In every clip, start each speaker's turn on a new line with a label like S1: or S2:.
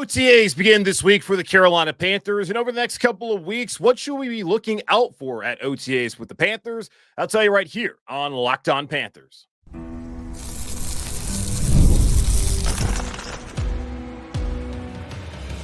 S1: OTAs begin this week for the Carolina Panthers, and over the next couple of weeks, what should we be looking out for at OTAs with the Panthers? I'll tell you right here on Locked On Panthers.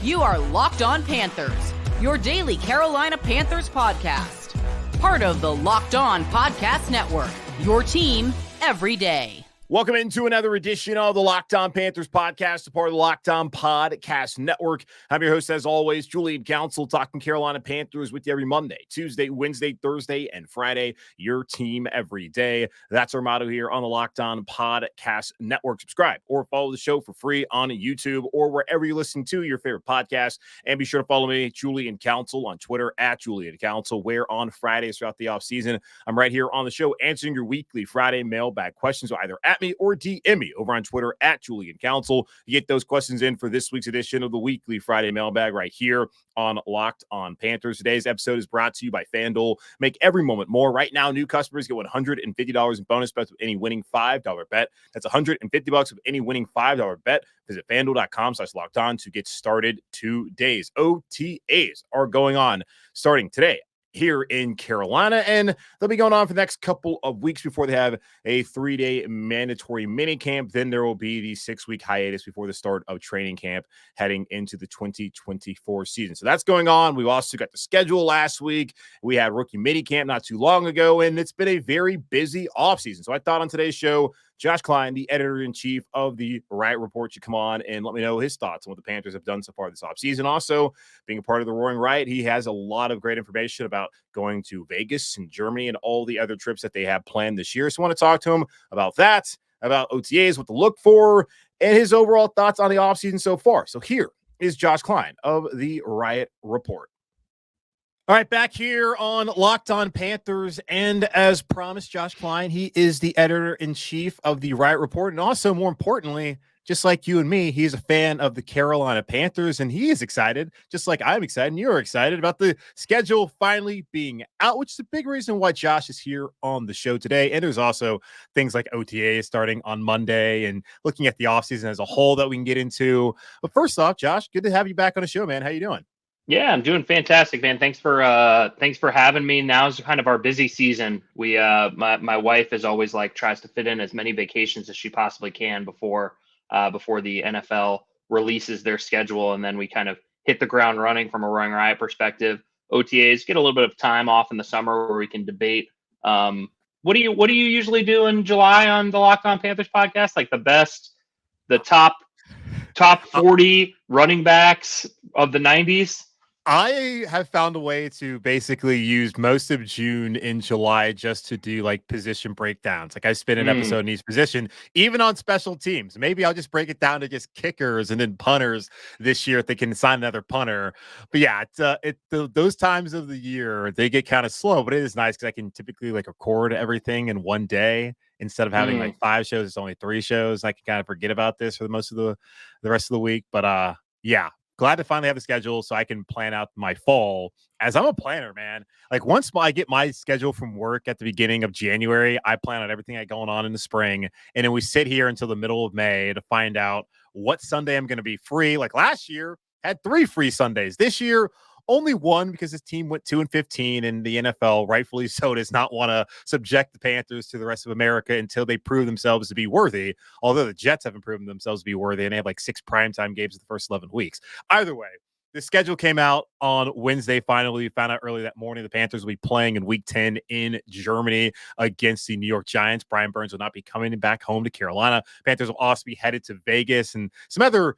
S2: You are Locked On Panthers, your daily Carolina Panthers podcast. Part of the Locked On Podcast Network, your team every day.
S1: Welcome into another edition of the Locked On Panthers podcast, a part of the Locked On Podcast Network. I'm your host, as always, Julian Council, talking Carolina Panthers with you every Monday, Tuesday, Wednesday, Thursday, and Friday. Your team every day. That's our motto here on the Locked On Podcast Network. Subscribe or follow the show for free on YouTube or wherever you listen to your favorite podcast. And be sure to follow me, Julian Council, on Twitter at Julian Council, where on Fridays throughout the offseason, I'm right here on the show answering your weekly Friday mailbag questions, either at me or DM me over on Twitter at Julian Council. You get those questions in for this week's edition of the weekly Friday mailbag right here on Locked On Panthers. Today's episode is brought to you by FanDuel. Make every moment more. Right now, new customers get $150 in bonus bets with any winning $5 bet. That's $150 with any winning $5 bet. Visit FanDuel.com/LockedOn to get started today. OTAs are going on starting today here in Carolina, and they'll be going on for the next couple of weeks before they have a 3-day mandatory minicamp. Then there will be the 6-week hiatus before the start of training camp heading into the 2024 season. So that's going on. We also got the schedule last week. We had rookie minicamp not too long ago, and it's been a very busy offseason. So I thought on today's show, Josh Klein, the editor-in-chief of the Riot Report, should come on and let me know his thoughts on what the Panthers have done so far this offseason. Also, being a part of the Roaring Riot, he has a lot of great information about going to Vegas and Germany and all the other trips that they have planned this year. So I want to talk to him about that, about OTAs, what to look for, and his overall thoughts on the offseason so far. So here is Josh Klein of the Riot Report. All right, back here on Locked On Panthers, and as promised, Josh Klein, he is the editor-in-chief of the Riot Report, and also, more importantly, just like you and me, he's a fan of the Carolina Panthers, and he is excited, just like I'm excited, and you're excited about the schedule finally being out, which is a big reason why Josh is here on the show today. And there's also things like OTA starting on Monday and looking at the offseason as a whole that we can get into. But first off, Josh, good to have you back on the show, man. How you doing?
S3: Yeah, I'm doing fantastic, man. Thanks for having me. Now's kind of our busy season. We my wife is always tries to fit in as many vacations as she possibly can before the NFL releases their schedule, and then we kind of hit the ground running from a Roaring Riot perspective. OTAs get a little bit of time off in the summer where we can debate. What do you usually do in July on the Locked On Panthers podcast? Like the top 40 running backs of the 90s?
S1: I have found a way to basically use most of June in July just to do position breakdowns. I spin an episode in each position, even on special teams. Maybe I'll just break it down to just kickers and then punters this year if they can sign another punter. But yeah, those times of the year, they get kind of slow, but it is nice because I can typically record everything in one day. Instead of having 5 shows, it's only 3 shows. I can kind of forget about this for most of the rest of the week. But yeah. Glad to finally have the schedule so I can plan out my fall, as I'm a planner, man. Once I get my schedule from work at the beginning of January, I plan out everything that's going on in the spring. And then we sit here until the middle of May to find out what Sunday I'm going to be free. Last year, had 3 free Sundays. This year, only 1 because his team went 2-15, and the NFL, rightfully so, does not want to subject the Panthers to the rest of America until they prove themselves to be worthy. Although the Jets haven't proven themselves to be worthy, and they have 6 primetime games in the first 11 weeks. Either way, the schedule came out on Wednesday. Finally, we found out early that morning the Panthers will be playing in Week 10 in Germany against the New York Giants. Brian Burns will not be coming back home to Carolina. Panthers will also be headed to Vegas and some other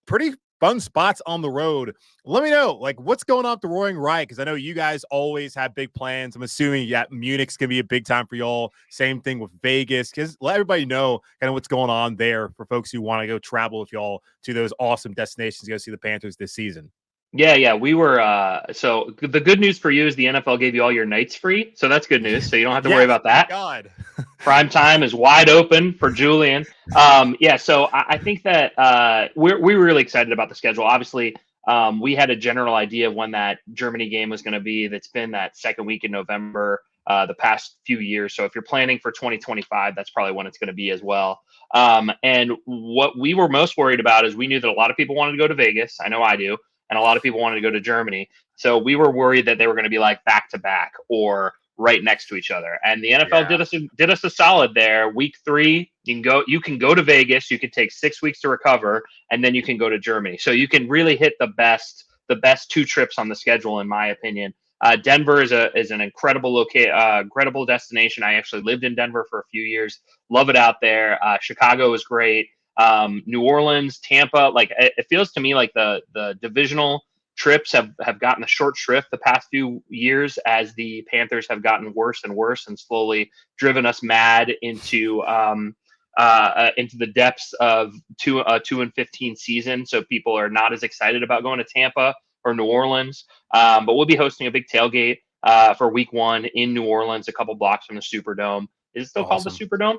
S1: pretty fun spots on the road. Let me know, what's going on at the Roaring Riot, because I know you guys always have big plans. I'm assuming Munich's going to be a big time for y'all. Same thing with Vegas, because let everybody know kind of what's going on there for folks who want to go travel with y'all to those awesome destinations to go see the Panthers this season.
S3: Yeah. We were so the good news for you is the NFL gave you all your nights free. So that's good news. So you don't have to worry about that.
S1: God.
S3: Prime time is wide open for Julian. So I think that we're really excited about the schedule. Obviously, we had a general idea of when that Germany game was going to be. That's been that second week in November. the past few years. So if you're planning for 2025, that's probably when it's going to be as well. And what we were most worried about is we knew that a lot of people wanted to go to Vegas. I know I do. And a lot of people wanted to go to Germany. So we were worried that they were going to be like back to back or right next to each other. And the NFL did us a solid there. Week 3, you can go to Vegas. You can take 6 weeks to recover, and then you can go to Germany. So you can really hit the best 2 trips on the schedule, in my opinion. Denver is an incredible incredible destination. I actually lived in Denver for a few years. Love it out there. Chicago is great. New Orleans, Tampa, like it feels to me like the divisional trips have gotten the short shrift the past few years as the Panthers have gotten worse and worse and slowly driven us mad into the depths of 2-15 season. So people are not as excited about going to Tampa or New Orleans. But we'll be hosting a big tailgate for week 1 in New Orleans, a couple blocks from the Superdome. Is it still called the Superdome?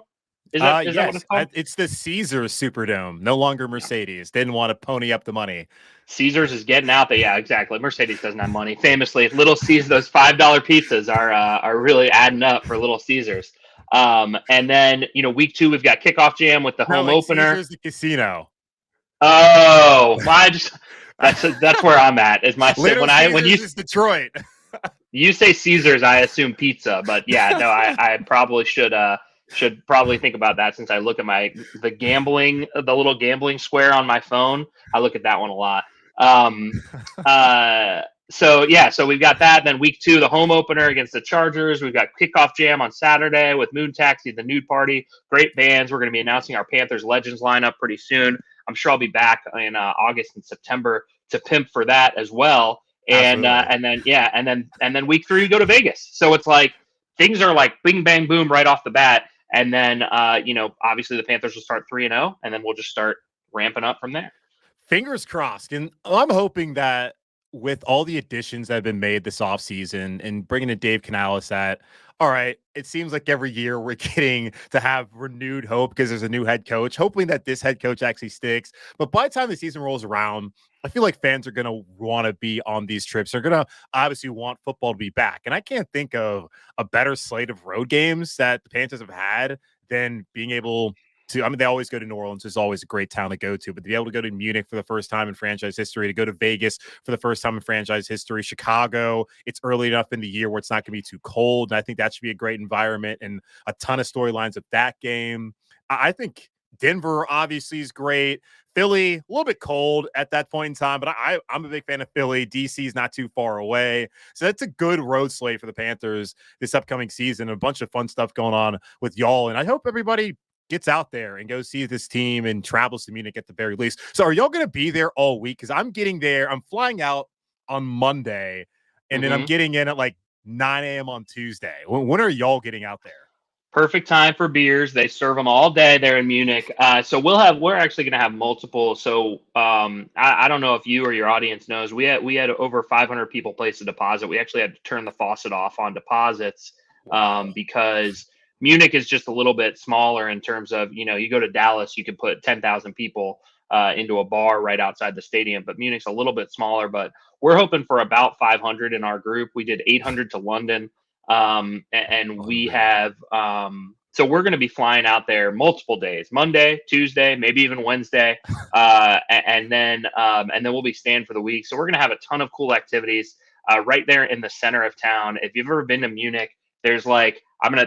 S3: Is that
S1: yes.
S3: what it's called?
S1: It's the Caesars Superdome, no longer Mercedes. Didn't want to pony up the money.
S3: Caesars is getting out there. Yeah, exactly. Mercedes doesn't have money. Famously, Little Caesars, those $5 pizzas are really adding up for Little Caesars. And then, week 2, we've got kickoff jam with the home opener.
S1: Caesars the casino.
S3: Oh, that's where I'm at. Is my when you
S1: is Detroit.
S3: You say Caesars, I assume pizza, but yeah, no, I probably should probably think about that since I look at the little gambling square on my phone. I look at that one a lot. So we've got that. Then week 2, the home opener against the Chargers. We've got kickoff jam on Saturday with Moon Taxi, the Nude Party. Great bands. We're going to be announcing our Panthers Legends lineup pretty soon. I'm sure I'll be back in August and September to pimp for that as well. And then week 3 we go to Vegas. So it's like things are like bing bang boom right off the bat. And then obviously the Panthers will start 3-0, and then we'll just start ramping up from there.
S1: Fingers crossed. And I'm hoping that with all the additions that have been made this offseason and bringing in Dave Canales all right, it seems like every year we're getting to have renewed hope because there's a new head coach, hoping that this head coach actually sticks. But by the time the season rolls around, I feel like fans are going to want to be on these trips. They're going to obviously want football to be back. And I can't think of a better slate of road games that the Panthers have had than being able to, they always go to New Orleans. It's always a great town to go to, but to be able to go to Munich for the first time in franchise history, to go to Vegas for the first time in franchise history, Chicago, it's early enough in the year where it's not going to be too cold. And I think that should be a great environment and a ton of storylines of that game. I think Denver obviously is great. Philly, a little bit cold at that point in time, but I'm a big fan of Philly. DC is not too far away. So that's a good road slate for the Panthers this upcoming season. A bunch of fun stuff going on with y'all. And I hope everybody gets out there and goes see this team and travels to Munich at the very least. So are y'all going to be there all week? Because I'm getting there. I'm flying out on Monday, and then I'm getting in at like 9 a.m. on Tuesday. When are y'all getting out there?
S3: Perfect time for beers. They serve them all day there in Munich. So we're actually going to have multiple. So I don't know if you or your audience knows, we had over 500 people place a deposit. We actually had to turn the faucet off on deposits because Munich is just a little bit smaller in terms of, you go to Dallas, you can put 10,000 people into a bar right outside the stadium, but Munich's a little bit smaller, but we're hoping for about 500 in our group. We did 800 to London. We have, so we're going to be flying out there multiple days, Monday, Tuesday, maybe even Wednesday. And then we'll be staying for the week. So we're going to have a ton of cool activities right there in the center of town. If you've ever been to Munich, there's like,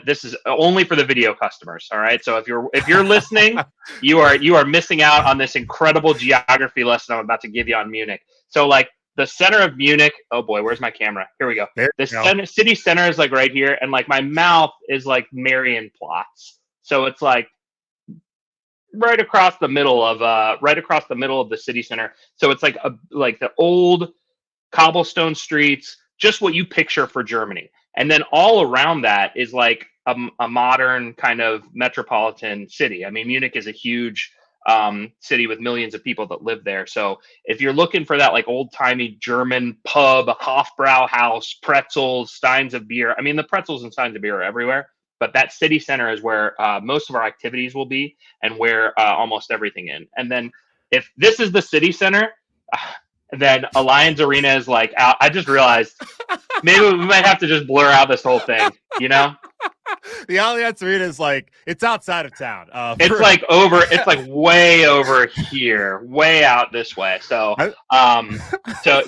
S3: this is only for the video customers. All right. So if you're listening, you are missing out on this incredible geography lesson I'm about to give you on Munich. So like the center of Munich, oh boy, where's my camera? Here we go. City center is like right here. And like my mouth is like Marienplatz. So it's like right across the middle of the city center. So it's like the old cobblestone streets, just what you picture for Germany. And then all around that is like a modern kind of metropolitan city. I mean, Munich is a huge city with millions of people that live there. So if you're looking for that like old timey German pub, Hofbrauhaus, pretzels, steins of beer, I mean, the pretzels and steins of beer are everywhere, but that city center is where most of our activities will be and where almost everything in. And then if this is the city center, And then Alliance Arena is like out. I just realized maybe we might have to just blur out this whole thing, you know?
S1: The Alliance Arena is like, it's outside of town.
S3: It's like way over here, way out this way. So, so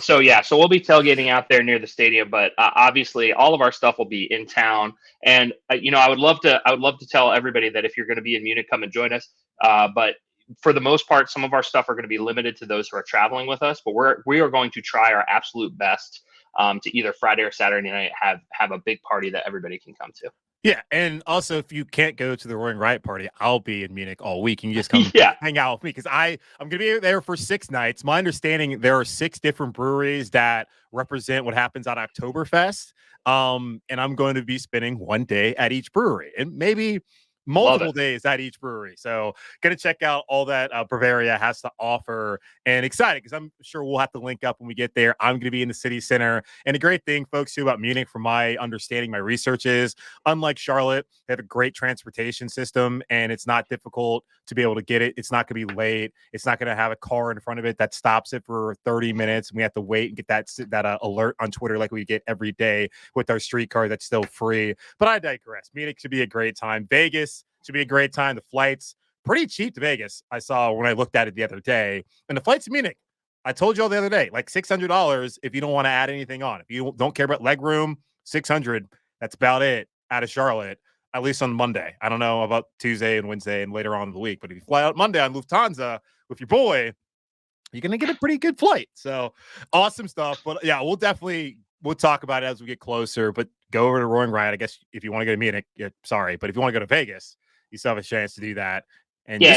S3: we'll be tailgating out there near the stadium, but obviously all of our stuff will be in town. And I would love to tell everybody that if you're going to be in Munich, come and join us. But for the most part, some of our stuff are going to be limited to those who are traveling with us. But we are going to try our absolute best to either Friday or Saturday night have a big party that everybody can come to.
S1: Yeah, and also if you can't go to the Roaring Riot party, I'll be in Munich all week. And you just come hang out with me because I'm going to be there for 6 nights. My understanding, there are 6 different breweries that represent what happens at Oktoberfest. And I'm going to be spending 1 day at each brewery and maybe multiple days at each brewery. So going to check out all that Bavaria has to offer, and excited because I'm sure we'll have to link up when we get there. I'm going to be in the city center. And the great thing, folks, too, about Munich, from my understanding, my research is, unlike Charlotte, they have a great transportation system, and it's not difficult to be able to get it. It's not going to be late. It's not going to have a car in front of it that stops it for 30 minutes. And we have to wait and get that alert on Twitter like we get every day with our streetcar that's still free. But I digress. Munich should be a great time. Vegas should be a great time. The flights pretty cheap to Vegas. I saw when I looked at it the other day, and the flights to Munich, I told you all the other day, like $600 if you don't want to add anything on. If you don't care about leg room, $600. That's about it out of Charlotte, at least on Monday. I don't know about Tuesday and Wednesday and later on in the week, but if you fly out Monday on Lufthansa with your boy, you're going to get a pretty good flight. So awesome stuff. But yeah, we'll talk about it as we get closer, but go over to Roaring Riot. I guess if you want to go to Munich, sorry, but if you want to go to Vegas, you still have a chance to do that. And
S3: yeah,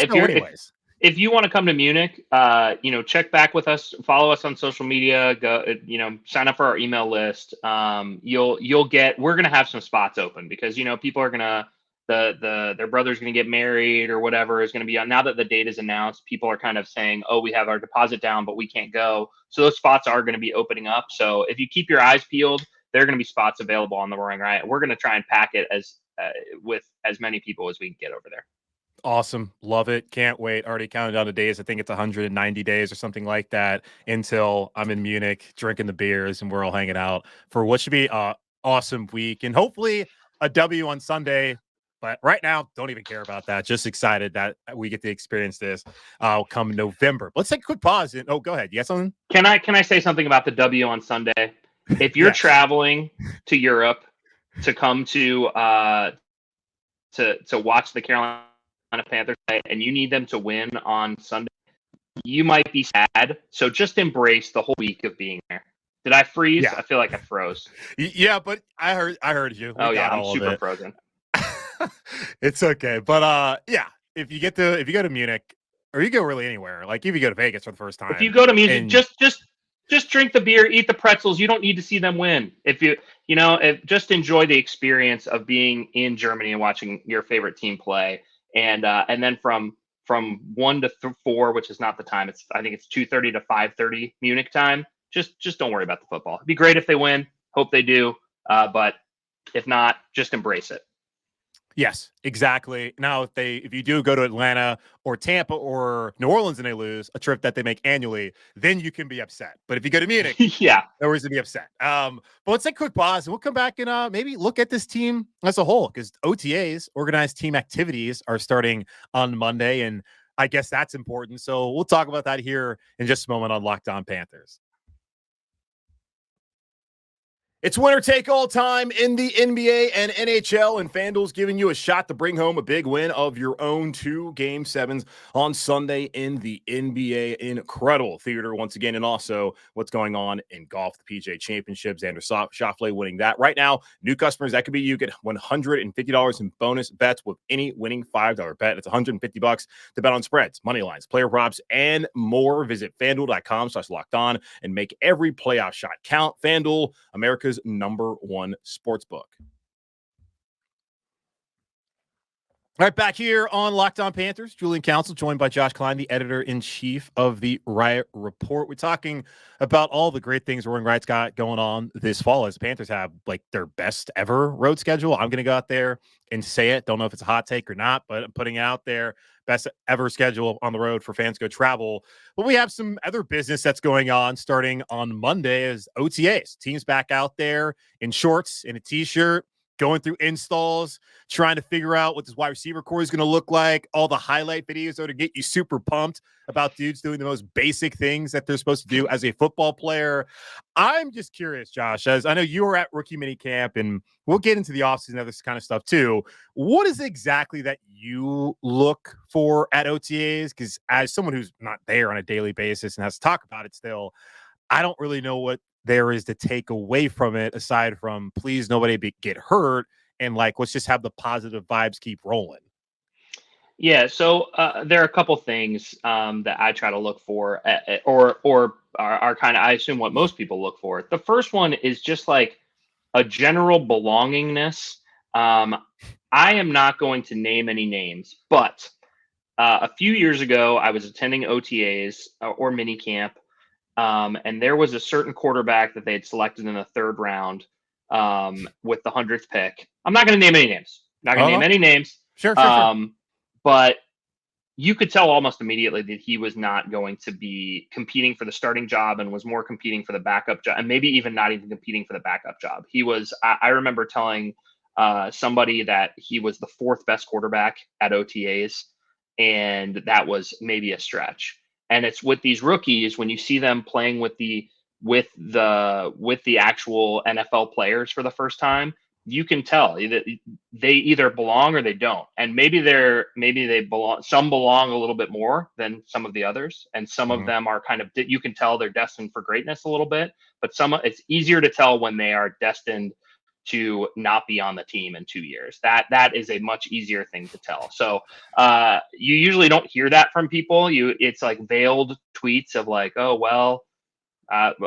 S1: if
S3: you want to come to Munich, check back with us, follow us on social media, go, sign up for our email list. We're going to have some spots open because, people are going to, their brother's going to get married or whatever is going to be on. Now that the date is announced, people are kind of saying, oh, we have our deposit down, but we can't go. So those spots are going to be opening up. So if you keep your eyes peeled, there are going to be spots available on the Roaring Riot. We're going to try and pack it with as many people as we can get over there.
S1: Awesome. Love it. Can't wait. Already counted down the days. I think it's 190 days or something like that until I'm in Munich drinking the beers and we're all hanging out for what should be an awesome week and hopefully a W on Sunday. But right now, don't even care about that. Just excited that we get to experience this come November. Let's take a quick pause. Go ahead. You got something?
S3: Can I say something about the W on Sunday? If you're traveling to Europe to come to watch the Carolina Panthers play and you need them to win on Sunday, you might be sad. So just embrace the whole week of being there. Did I freeze? Yeah. I feel like I froze.
S1: Yeah, but I heard you.
S3: Oh yeah, I'm super frozen.
S1: It's okay. But if you go to Munich or you go really anywhere, like if you go to Vegas for the first time.
S3: If you go to Munich, just drink the beer, eat the pretzels. You don't need to see them win. Just enjoy the experience of being in Germany and watching your favorite team play. And then from 1 to 4, which is not the time. I think it's 2:30 to 5:30 Munich time. Just don't worry about the football. It'd be great if they win. Hope they do. But if not, just embrace it.
S1: Yes, exactly. Now, if you do go to Atlanta or Tampa or New Orleans and they lose, a trip that they make annually, then you can be upset. But if you go to Munich, no reason to be upset. But let's take a quick pause and we'll come back and maybe look at this team as a whole because OTAs, organized team activities, are starting on Monday, and I guess that's important. So we'll talk about that here in just a moment on Locked On Panthers. It's winner take all time in the NBA and NHL, and FanDuel's giving you a shot to bring home a big win of your own. 2 Game 7s on Sunday in the NBA. Incredible theater once again, and also what's going on in golf, the PGA Championship. Xander Schauffele winning that. Right now, new customers, that could be you, get $150 in bonus bets with any winning $5 bet. It's $150 to bet on spreads, money lines, player props, and more. Visit FanDuel.com/lockedon and make every playoff shot count. FanDuel, America's number one sportsbook. All right, back here on Locked On Panthers, Julian Council, joined by Josh Klein, the editor-in-chief of the Riot Report. We're talking about all the great things Roaring Riot's got going on this fall as the Panthers have like their best ever road schedule. I'm going to go out there and say it. Don't know if it's a hot take or not, but I'm putting it out there. Best ever schedule on the road for fans to go travel. But we have some other business that's going on starting on Monday as OTAs. Teams back out there in shorts, in a T-shirt, going through installs, trying to figure out what this wide receiver core is going to look like. All the highlight videos are to get you super pumped about dudes doing the most basic things that they're supposed to do as a football player. I'm just curious, Josh, as I know you were at rookie mini camp, and we'll get into the offseason of this kind of stuff too. What is exactly that you look for at OTAs? Because as someone who's not there on a daily basis and has to talk about it still, I don't really know what there is to take away from it aside from please nobody get hurt and like let's just have the positive vibes keep rolling.
S3: Yeah, so there are a couple things that I try to look for, or are kind of, I assume, what most people look for. The first one is just like a general belongingness. I am not going to name any names, but a few years ago, I was attending OTAs or mini camp. And there was a certain quarterback that they had selected in the third round with the 100th pick. I'm not going to name any names.
S1: Sure.
S3: But you could tell almost immediately that he was not going to be competing for the starting job and was more competing for the backup job, and maybe even not even competing for the backup job. He was. I remember telling somebody that he was the fourth best quarterback at OTAs, and that was maybe a stretch. And it's with these rookies when you see them playing with the actual NFL players for the first time, you can tell that they either belong or they don't. And maybe they belong. Some belong a little bit more than some of the others, and some of them are kind of, you can tell they're destined for greatness a little bit. But it's easier to tell when they are destined to not be on the team in 2 years. That is a much easier thing to tell. So you usually don't hear that from people. It's like veiled tweets of like, oh, well,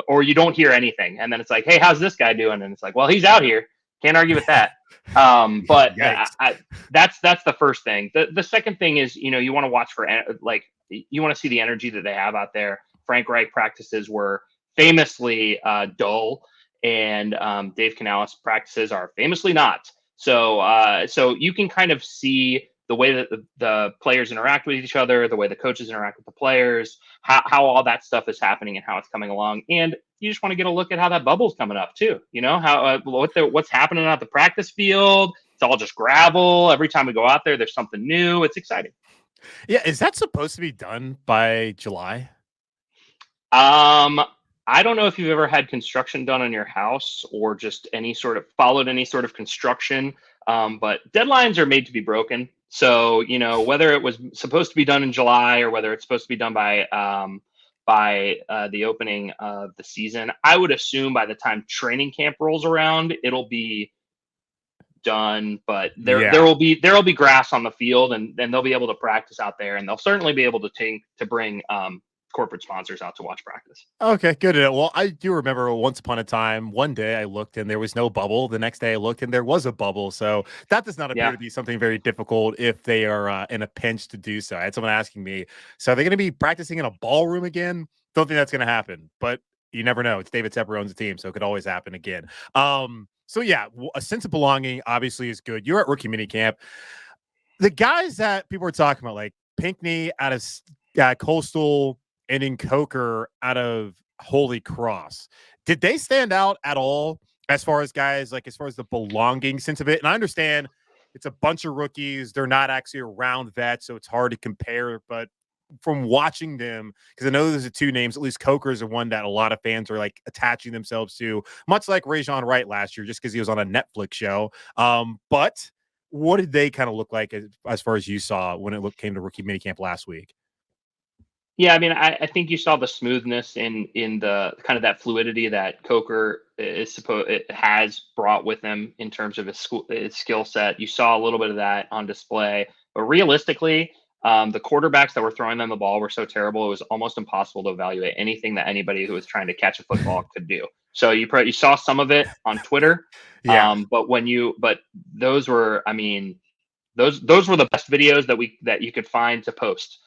S3: or you don't hear anything. And then it's like, hey, how's this guy doing? And it's like, well, he's out here. Can't argue with that. But that's the first thing. The second thing is, you want to watch for, like, you want to see the energy that they have out there. Frank Reich practices were famously dull, and Dave Canales practices are famously not. So you can kind of see the way that the players interact with each other, the way the coaches interact with the players, how all that stuff is happening and how it's coming along. And you just want to get a look at how that bubble's coming up too. How what's happening at the practice field. It's all just gravel. Every time we go out there, there's something new. It's exciting.
S1: Yeah, is that supposed to be done by July?
S3: I don't know if you've ever had construction done on your house or just followed any sort of construction, but deadlines are made to be broken. So, whether it was supposed to be done in July or whether it's supposed to be done by the opening of the season, I would assume by the time training camp rolls around, it'll be done. But there will be grass on the field, and they'll be able to practice out there, and they'll certainly be able to bring corporate sponsors out to watch practice.
S1: Okay, good. Well, I do remember once upon a time, one day I looked and there was no bubble. The next day I looked and there was a bubble. So that does not appear to be something very difficult if they are in a pinch to do so. I had someone asking me, so are they going to be practicing in a ballroom again? Don't think that's going to happen, but you never know. It's David Tepper owns the team, so it could always happen again. So yeah, a sense of belonging obviously is good. You're at rookie minicamp. The guys that people are talking about, like Pinckney out of Coastal, and in Coker out of Holy Cross. Did they stand out at all as far as guys, like as far as the belonging sense of it? And I understand it's a bunch of rookies. They're not actually around vets, so it's hard to compare. But from watching them, because I know there's the two names, at least Coker is the one that a lot of fans are like attaching themselves to, much like Rajon Wright last year, just because he was on a Netflix show. But what did they kind of look like as far as you saw when it came to rookie minicamp last week?
S3: Yeah, I mean, I think you saw the smoothness in the kind of that fluidity that Coker has brought with him in terms of his skill set. You saw a little bit of that on display, but realistically, the quarterbacks that were throwing them the ball were so terrible it was almost impossible to evaluate anything that anybody who was trying to catch a football could do. So you saw some of it on Twitter, but those were, I mean, those were the best videos that you could find to post.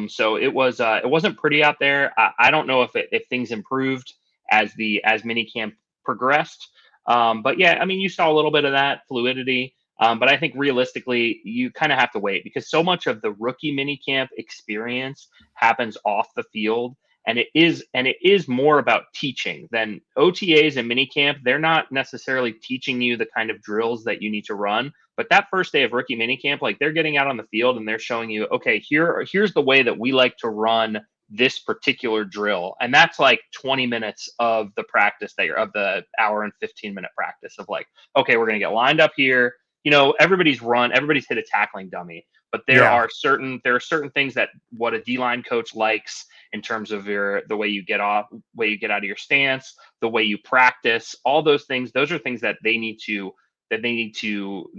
S3: So it wasn't pretty out there. I don't know if things improved as minicamp progressed. But yeah, I mean, you saw a little bit of that fluidity. But I think realistically, you kind of have to wait because so much of the rookie minicamp experience happens off the field. And it is more about teaching than OTAs and minicamp. They're not necessarily teaching you the kind of drills that you need to run. But that first day of rookie minicamp, like they're getting out on the field and they're showing you, okay, here's the way that we like to run this particular drill. And that's like 20 minutes of the practice of the hour and 15-minute practice of like, okay, we're going to get lined up here. Everybody's hit a tackling dummy, but there are certain things that what a D-line coach likes in terms of the way you get out of your stance, the way you practice, all those things. Those are things that they need to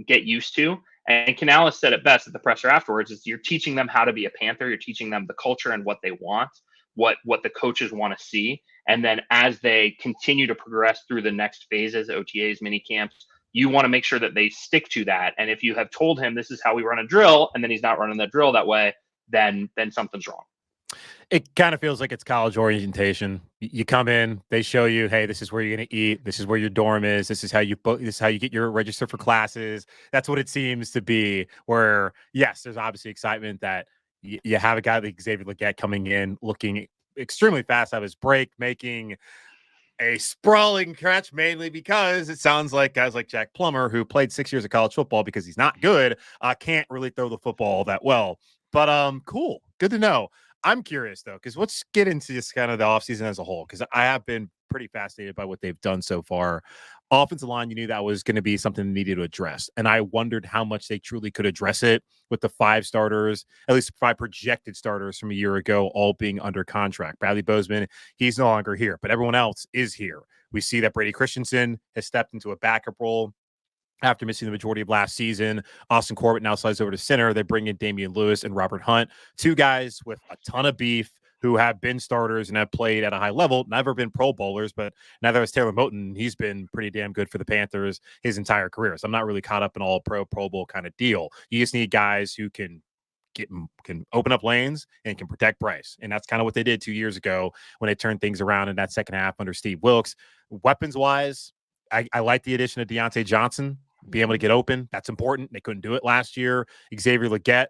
S3: get used to. And Canales said it best at the presser afterwards: is you're teaching them how to be a Panther. You're teaching them the culture and what they want, what the coaches want to see. And then as they continue to progress through the next phases, OTAs, mini camps, you want to make sure that they stick to that. And if you have told him this is how we run a drill, and then he's not running the drill that way, then something's wrong.
S4: It kind of feels like it's college orientation. You come in, they show you, hey, this is where you're going to eat. This is where your dorm is. This is how you get your register for classes. That's what it seems to be. Where yes, there's obviously excitement that you have a guy like Xavier Legette coming in, looking extremely fast out of his break, making a sprawling catch, mainly because it sounds like guys like Jack Plummer, who played 6 years of college football because he's not good, can't really throw the football that well. But cool, good to know. I'm curious, though, because let's get into just kind of the offseason as a whole, because I have been pretty fascinated by what they've done so far. Offensive line, you knew that was going to be something they needed to address. And I wondered how much they truly could address it with the 5 starters, at least 5 projected starters from a year ago, all being under contract. Bradley Bozeman, he's no longer here, but everyone else is here. We see that Brady Christensen has stepped into a backup role after missing the majority of last season. Austin Corbett now slides over to center. They bring in Damian Lewis and Robert Hunt, 2 guys with a ton of beef who have been starters and have played at a high level, never been Pro Bowlers, but now that was Taylor Moton, he's been pretty damn good for the Panthers his entire career. So I'm not really caught up in all Pro Bowl kind of deal. You just need guys who can open up lanes and can protect Bryce. And that's kind of what they did 2 years ago when they turned things around in that second half under Steve Wilkes. Weapons-wise, I like the addition of Deontay Johnson. Be able to get open. That's important. They couldn't do it last year. Xavier Legette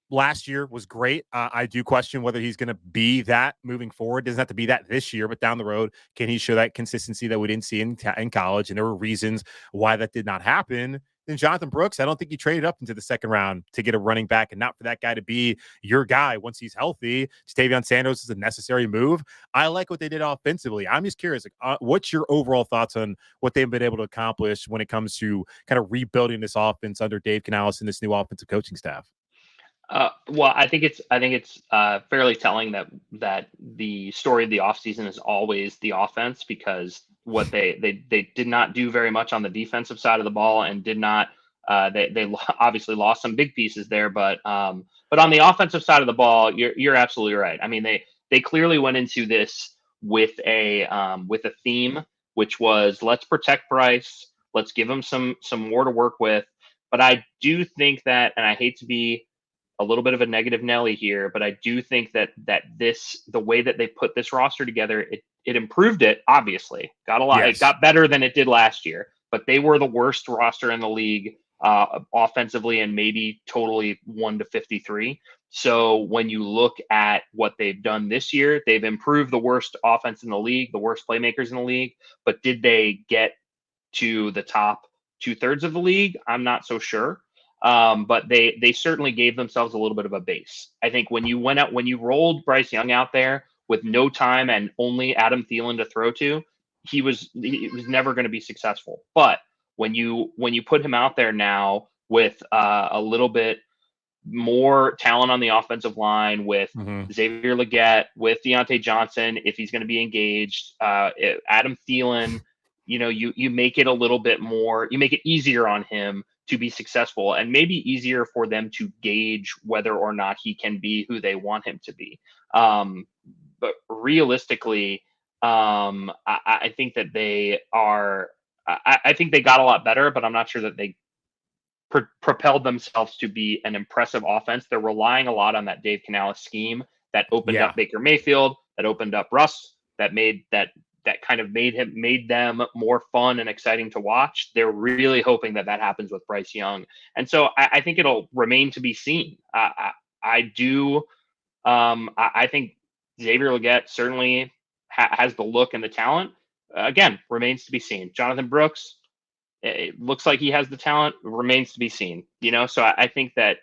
S4: last year was great. I do question whether he's going to be that moving forward. Doesn't have to be that this year, but down the road, can he show that consistency that we didn't see in college? And there were reasons why that did not happen. Then Jonathan Brooks, I don't think you traded up into the second round to get a running back and not for that guy to be your guy once he's healthy. Jatavion Sandos is a necessary move. I like what they did offensively. I'm just curious, what's your overall thoughts on what they've been able to accomplish when it comes to kind of rebuilding this offense under Dave Canales and this new offensive coaching staff?
S3: Well, I think it's fairly telling that the story of the offseason is always the offense, because what they did not do very much on the defensive side of the ball and did not they obviously lost some big pieces there, but on the offensive side of the ball, you're absolutely right. I mean, they clearly went into this with a theme, which was let's protect Bryce, let's give him some more to work with. But I do think that, and I hate to be a little bit of a negative Nelly here, but I do think that the way that they put this roster together, it improved it, obviously. Got a lot. Yes. It got better than it did last year, but they were the worst roster in the league offensively and maybe totally 1 to 53. So when you look at what they've done this year, they've improved the worst offense in the league, the worst playmakers in the league, but did they get to the top 2/3 of the league? I'm not so sure. But they certainly gave themselves a little bit of a base. I think when you rolled Bryce Young out there with no time and only Adam Thielen to throw to, he was never going to be successful. But when you put him out there now with a little bit more talent on the offensive line, with Xavier Legette, with Deontay Johnson, if he's going to be engaged, Adam Thielen, you make it a little bit more, you make it easier on him to be successful, and maybe easier for them to gauge whether or not he can be who they want him to be. But realistically, I think that they are. I think they got a lot better, but I'm not sure that they propelled themselves to be an impressive offense. They're relying a lot on that Dave Canales scheme that opened up Baker Mayfield, that opened up Russ, that kind of made them more fun and exciting to watch. They're really hoping that happens with Bryce Young. And so I think it'll remain to be seen. I think Xavier Legette certainly has the look and the talent. Again, remains to be seen. Jonathan Brooks, it looks like he has the talent, remains to be seen. So I think that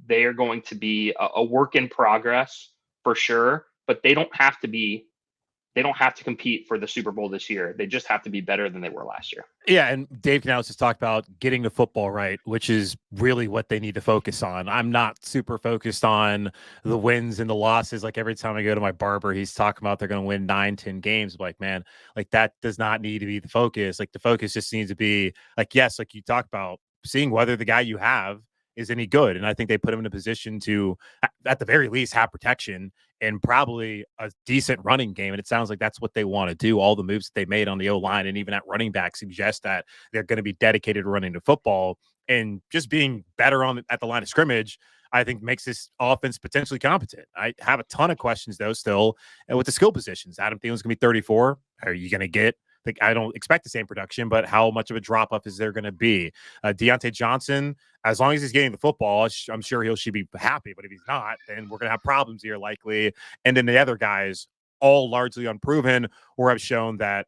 S3: they are going to be a work in progress for sure, but they don't have to compete for the Super Bowl this year. They just have to be better than they were last year.
S4: Yeah, and Dave Canales has talked about getting the football right, which is really what they need to focus on. I'm not super focused on the wins and the losses. Like every time I go to my barber, he's talking about they're going to win 9-10 games. I'm like, man, like that does not need to be the focus. Like the focus just needs to be like, yes, like you talked about, seeing whether the guy you have is any good. And I think they put him in a position to, at the very least, have protection and probably a decent running game. And it sounds like that's what they want to do. All the moves that they made on the O-line and even at running back suggest that they're going to be dedicated to running the football, and just being better at the line of scrimmage, I think makes this offense potentially competent. I have a ton of questions though still with the skill positions. Adam Thielen's going to be 34. Are you going to get, I don't expect the same production, but how much of a drop off is there going to be? Deontay Johnson, as long as he's getting the football, I'm sure he should be happy. But if he's not, then we're going to have problems here likely. And then the other guys, all largely unproven, or have shown that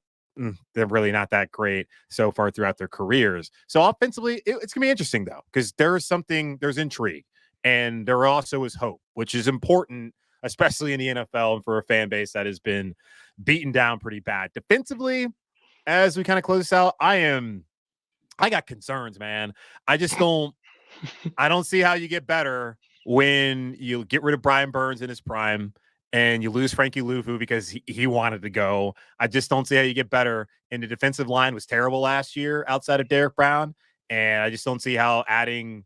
S4: they're really not that great so far throughout their careers. So offensively, it's going to be interesting though, because there's intrigue, and there also is hope, which is important, especially in the NFL and for a fan base that has been beaten down pretty bad. Defensively, as we kind of close this out, I got concerns, man. I don't see how you get better when you get rid of Brian Burns in his prime and you lose Frankie Luvu because he wanted to go. I just don't see how you get better. And the defensive line was terrible last year outside of Derek Brown. And I just don't see how adding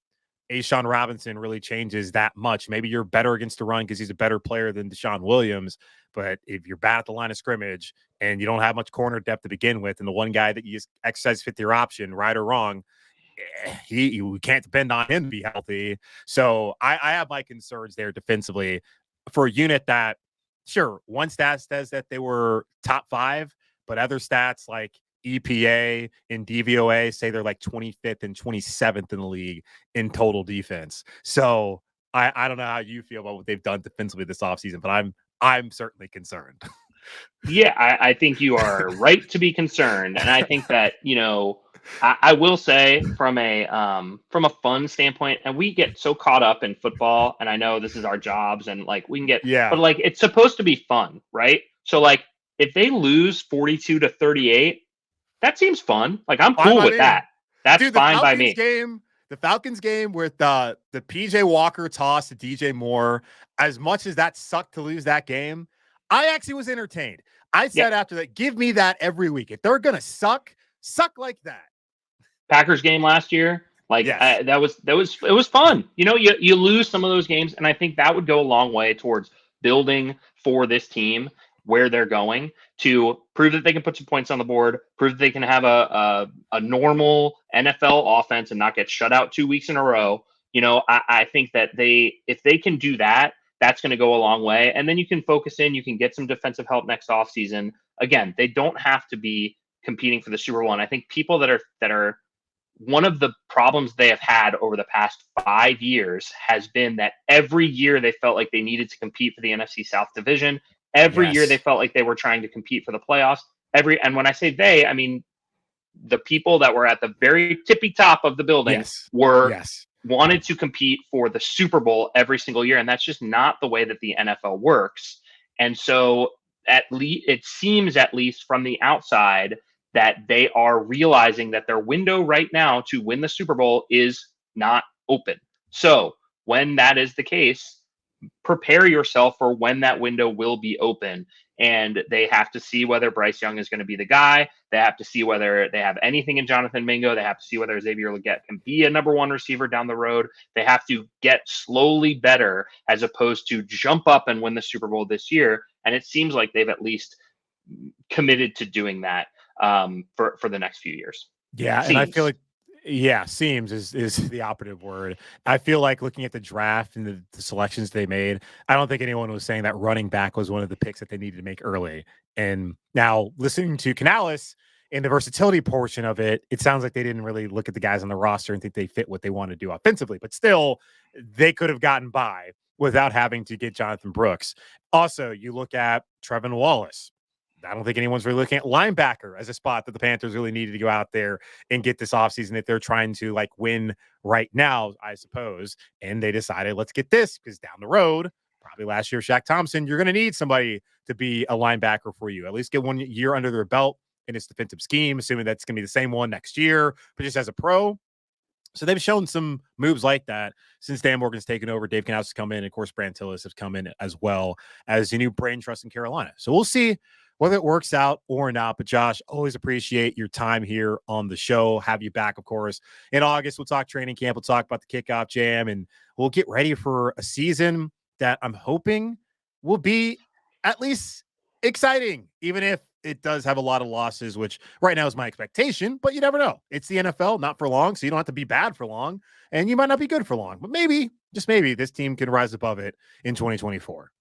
S4: A'Shawn Robinson really changes that much. Maybe you're better against the run because he's a better player than Deshaun Williams. But if you're bad at the line of scrimmage and you don't have much corner depth to begin with, and the one guy that you just exercise fifth year option, right or wrong, we can't depend on him to be healthy. So I have my concerns there defensively for a unit that, sure, one stat says that they were top 5, but other stats like EPA and DVOA say they're like 25th and 27th in the league in total defense. So I don't know how you feel about what they've done defensively this offseason, but I'm certainly concerned.
S3: Yeah, I think you are right to be concerned. And I think that, I will say from a fun standpoint, and we get so caught up in football, and I know this is our jobs, and like we can get, but like it's supposed to be fun, right? So like if they lose 42-38, that seems fun. Like I'm cool with that. That's fine by me.
S4: The Falcons game with the PJ Walker toss to DJ Moore, as much as that sucked to lose that game, I actually was entertained. I said after that, give me that every week. If they're gonna suck like that.
S3: Packers game last year, it was fun. You lose some of those games, and I think that would go a long way towards building for this team where they're going, to prove that they can put some points on the board, prove that they can have a normal NFL offense and not get shut out 2 weeks in a row. I think that if they can do that, that's going to go a long way. And then you can focus in, you can get some defensive help next offseason. Again, they don't have to be competing for the Super Bowl. And I think people that are one of the problems they have had over the past 5 years has been that every year they felt like they needed to compete for the NFC South division. Every year they felt like they were trying to compete for the playoffs. And when I say they, I mean the people that were at the very tippy top of the building wanted to compete for the Super Bowl every single year. And that's just not the way that the NFL works. And so it seems, at least from the outside, that they are realizing that their window right now to win the Super Bowl is not open. So when that is the case, prepare yourself for when that window will be open. And they have to see whether Bryce Young is going to be the guy. They have to see whether they have anything in Jonathan Mingo. They have to see whether Xavier Legette can be a number one receiver down the road. They have to get slowly better as opposed to jump up and win the Super Bowl this year. And it seems like they've at least committed to doing that for the next few years.
S4: Yeah, and I feel like Yeah, seems is the operative word. I feel like looking at the draft and the selections they made, I don't think anyone was saying that running back was one of the picks that they needed to make early. And now listening to Canales and the versatility portion of it, it sounds like they didn't really look at the guys on the roster and think they fit what they want to do offensively. But still, they could have gotten by without having to get Jonathan Brooks. Also, you look at Trevin Wallace. I don't think anyone's really looking at linebacker as a spot that the Panthers really needed to go out there and get this offseason if they're trying to like win right now, I suppose. And they decided, let's get this because down the road, probably last year, Shaq Thompson, you're going to need somebody to be a linebacker for you. At least get 1 year under their belt in its defensive scheme, assuming that's going to be the same one next year, but just as a pro. So they've shown some moves like that since Dan Morgan's taken over. Dave Canales has come in. And of course, Brand Tillis has come in as well as a new brain trust in Carolina. So we'll see whether it works out or not. But Josh, always appreciate your time here on the show. Have you back, of course. In August, we'll talk training camp. We'll talk about the kickoff jam, and we'll get ready for a season that I'm hoping will be at least exciting, even if it does have a lot of losses, which right now is my expectation, but you never know. It's the NFL, not for long, so you don't have to be bad for long, and you might not be good for long, but maybe, just maybe, this team can rise above it in 2024.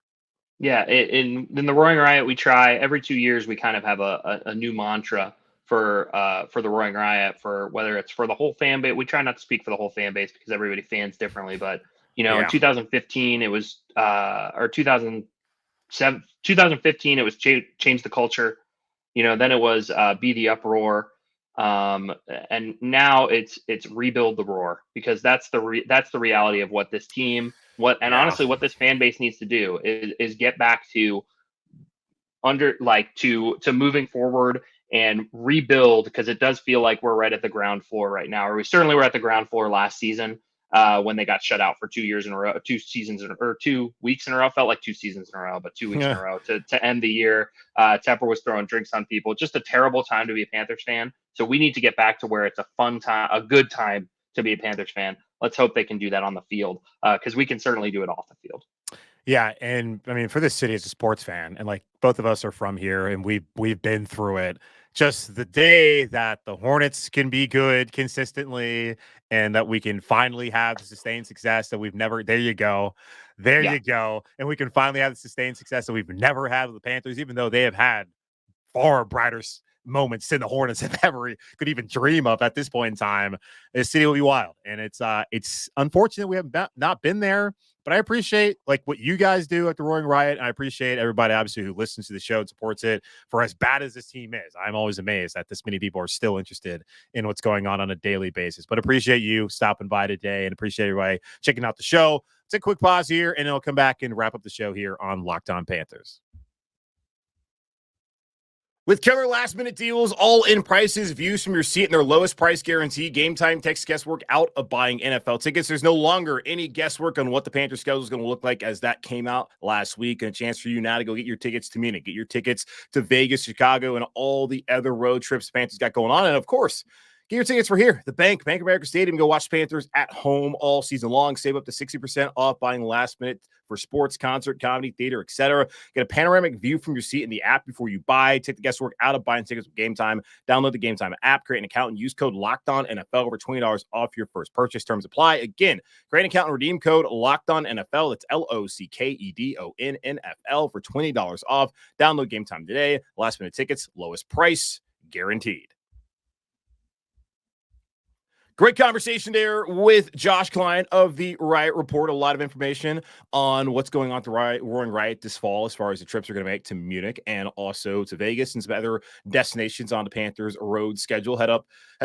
S3: Yeah, in the Roaring Riot, we try every 2 years. We kind of have a new mantra for the Roaring Riot, for whether it's for the whole fan base. We try not to speak for the whole fan base because everybody fans differently. But in 2015 it was or 2015 it was change the culture. Then it was be the uproar. And now it's rebuild the roar, because that's the reality of what this team, honestly, what this fan base needs to do is get back to to moving forward and rebuild, because it does feel like we're right at the ground floor right now, or we certainly were at the ground floor last season. When they got shut out for 2 years in a row, 2 seasons or 2 weeks in a row, felt like 2 seasons in a row, but 2 weeks in a row to end the year. Tepper was throwing drinks on people. Just a terrible time to be a Panthers fan. So we need to get back to where it's a fun time, a good time to be a Panthers fan. Let's hope they can do that on the field, because we can certainly do it off the field.
S4: Yeah, and I mean, for this city as a sports fan, and like both of us are from here, and we've been through it. Just the day that the Hornets can be good consistently, and that we can finally have the sustained success that we've never. There you go, you go, and we can finally have the sustained success that we've never had with the Panthers, even though they have had far brighter moments than the Hornets have ever could even dream of at this point in time. This city will be wild, and it's unfortunate we have not been there. But I appreciate like what you guys do at the Roaring Riot. I appreciate everybody obviously who listens to the show and supports it. For as bad as this team is, I'm always amazed that this many people are still interested in what's going on a daily basis. But appreciate you stopping by today, and appreciate everybody checking out the show. Take a quick pause here, and I'll come back and wrap up the show here on Locked On Panthers.
S1: With killer last-minute deals, all-in prices, views from your seat, and their lowest price guarantee, Gametime takes guesswork out of buying NFL tickets. There's no longer any guesswork on what the Panthers schedule is going to look like, as that came out last week. And a chance for you now to go get your tickets to Munich, get your tickets to Vegas, Chicago, and all the other road trips the Panthers got going on. And, of course, get your tickets for here, the Bank of America Stadium. Go watch the Panthers at home all season long. Save up to 60% off buying last minute for sports, concert, comedy, theater, etc. Get a panoramic view from your seat in the app before you buy. Take the guesswork out of buying tickets with Gametime. Download the Gametime app, create an account, and use code LOCKEDONNFL over $20 off your first purchase. Terms apply. Again, create an account and redeem code LOCKEDONNFL. That's LOCKEDONNFL for $20 off. Download Gametime today. Last minute tickets, lowest price guaranteed. Great conversation there with Josh Klein of the Riot Report. A lot of information on what's going on at the Roaring Riot this fall as far as the trips they're going to make to Munich and also to Vegas and some other destinations on the Panthers road schedule. Head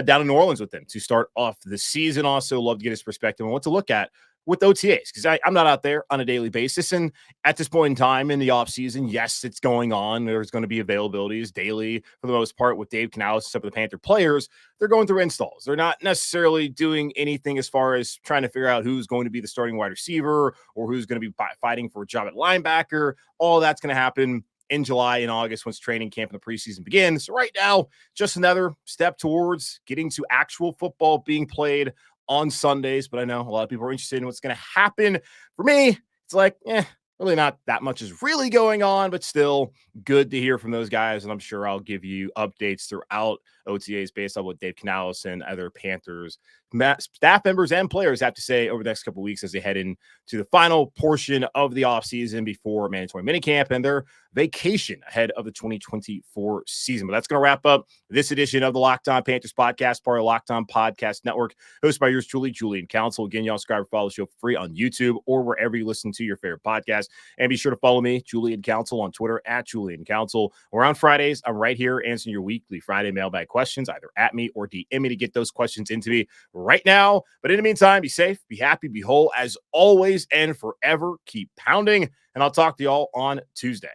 S1: down to New Orleans with them to start off the season. Also love to get his perspective on what to look at with OTAs, because I'm not out there on a daily basis. And at this point in time in the offseason, yes, it's going on. There's going to be availabilities daily for the most part with Dave Canales and some of the Panther players. They're going through installs. They're not necessarily doing anything as far as trying to figure out who's going to be the starting wide receiver or who's going to be fighting for a job at linebacker. All that's going to happen in July and August once training camp and the preseason begins. So right now, just another step towards getting to actual football being played on Sundays. But I know a lot of people are interested in what's going to happen. For me, it's like, really not that much is really going on, but still good to hear from those guys. And I'm sure I'll give you updates throughout OTAs based on what Dave Canales and other Panthers staff members and players have to say over the next couple of weeks as they head into the final portion of the offseason before mandatory minicamp and their vacation ahead of the 2024 season. But that's going to wrap up this edition of the Locked On Panthers podcast, part of the Locked On Podcast Network, hosted by yours truly, Julian Council. Again, y'all subscribe or follow the show for free on YouTube or wherever you listen to your favorite podcast. And be sure to follow me, Julian Council, on Twitter at Julian Council. Or on Fridays, I'm right here answering your weekly Friday mailbag questions, either at me or DM me to get those questions into me right now. But in the meantime, be safe, be happy, be whole as always, and forever keep pounding. And I'll talk to y'all on Tuesday.